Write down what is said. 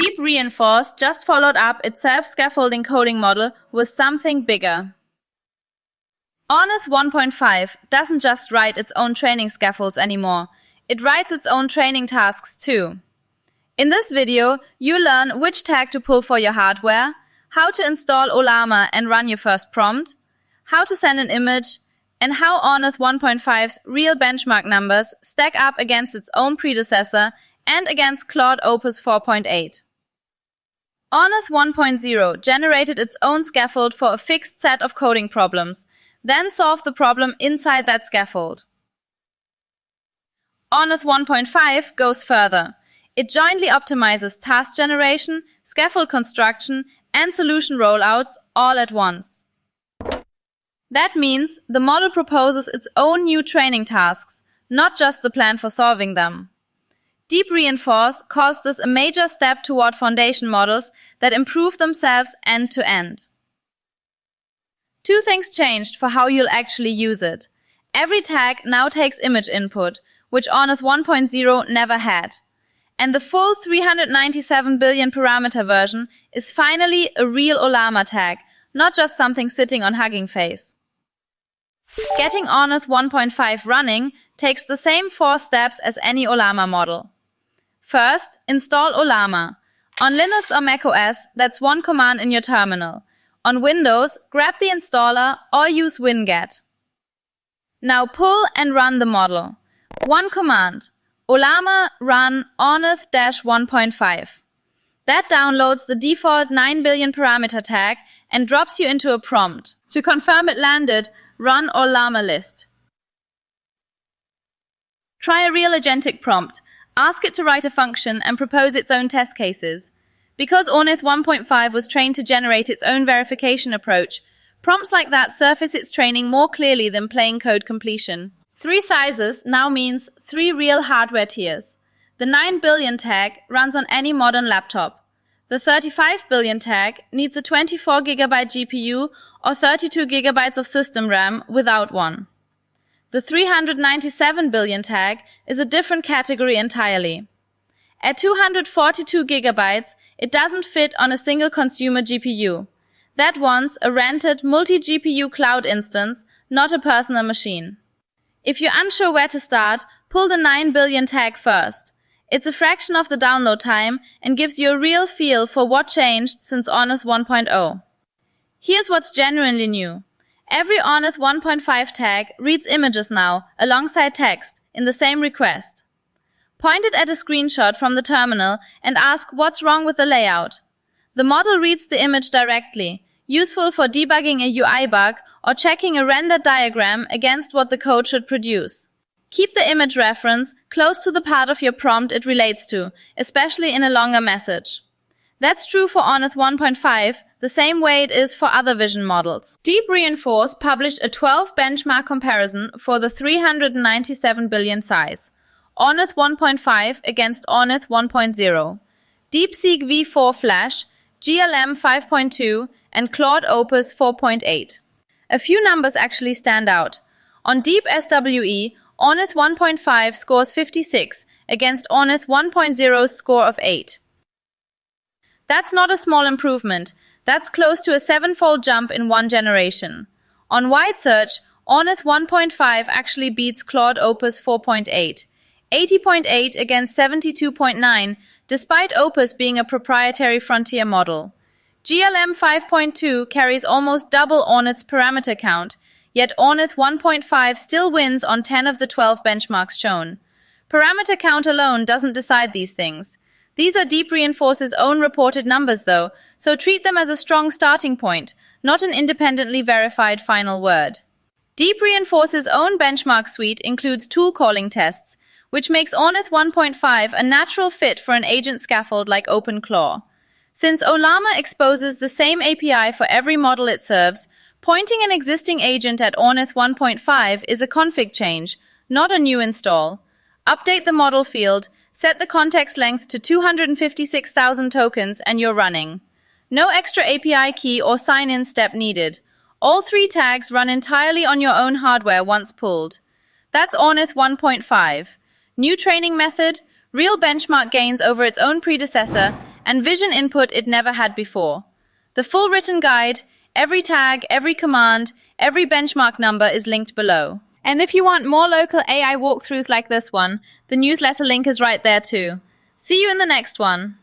DeepReinforce just followed up its self-scaffolding coding model with something bigger. Ornith 1.5 doesn't just write its own training scaffolds anymore, it writes its own training tasks too. In this video, you learn which tag to pull for your hardware, how to install Ollama and run your first prompt, how to send an image, and how Ornith 1.5's real benchmark numbers stack up against its own predecessor and against Claude Opus 4.8. Ornith 1.0 generated its own scaffold for a fixed set of coding problems, then solved the problem inside that scaffold. Ornith 1.5 goes further. It jointly optimizes task generation, scaffold construction, and solution rollouts all at once. That means the model proposes its own new training tasks, not just the plan for solving them. DeepReinforce calls this a major step toward foundation models that improve themselves end-to-end. Two things changed for how you'll actually use it. Every tag now takes image input, which Ornith 1.0 never had. And the full 397 billion parameter version is finally a real Ollama tag, not just something sitting on Hugging Face. Getting Ornith 1.5 running takes the same 4 steps as any Ollama model. First, install Ollama. On Linux or macOS, that's one command in your terminal. On Windows, grab the installer or use winget. Now pull and run the model. One command, Ollama run Ornith 1.5. That downloads the default 9 billion parameter tag and drops you into a prompt. To confirm it landed, run Ollama list. Try a real agentic prompt. Ask it to write a function and propose its own test cases. Because Ornith 1.5 was trained to generate its own verification approach, prompts like that surface its training more clearly than plain code completion. 3 sizes now means 3 real hardware tiers. The 9 billion tag runs on any modern laptop. The 35 billion tag needs a 24 GB GPU or 32 GB of system RAM without one. The 397 billion tag is a different category entirely. At 242 GB, it doesn't fit on a single consumer GPU. That wants a rented multi-GPU cloud instance, not a personal machine. If you're unsure where to start, pull the 9 billion tag first. It's a fraction of the download time and gives you a real feel for what changed since Ornith 1.0. Here's what's genuinely new. Every Ornith 1.5 tag reads images now, alongside text, in the same request. Point it at a screenshot from the terminal and ask what's wrong with the layout. The model reads the image directly, useful for debugging a UI bug or checking a rendered diagram against what the code should produce. Keep the image reference close to the part of your prompt it relates to, especially in a longer message. That's true for Ornith 1.5, the same way it is for other vision models. DeepReinforce published a 12 benchmark comparison for the 397 billion size. Ornith 1.5 against Ornith 1.0. DeepSeek V4 Flash, GLM 5.2, and Claude Opus 4.8. A few numbers actually stand out. On DeepSWE, Ornith 1.5 scores 56 against Ornith 1.0's score of 8. That's not a small improvement. That's close to a 7-fold jump in one generation. On WideSearch, Ornith 1.5 actually beats Claude Opus 4.8. 80.8 against 72.9, despite Opus being a proprietary frontier model. GLM 5.2 carries almost double Ornith's parameter count, yet Ornith 1.5 still wins on 10 of the 12 benchmarks shown. Parameter count alone doesn't decide these things. These are DeepReinforce's own reported numbers though, so treat them as a strong starting point, not an independently verified final word. DeepReinforce's own benchmark suite includes tool calling tests, which makes Ornith 1.5 a natural fit for an agent scaffold like OpenClaw. Since Ollama exposes the same API for every model it serves, pointing an existing agent at Ornith 1.5 is a config change, not a new install. Update the model field, set the context length to 256,000 tokens, and you're running. No extra API key or sign-in step needed. All 3 tags run entirely on your own hardware once pulled. That's Ornith 1.5. New training method, real benchmark gains over its own predecessor, and vision input it never had before. The full written guide, every tag, every command, every benchmark number is linked below. And if you want more local AI walkthroughs like this one, the newsletter link is right there too. See you in the next one.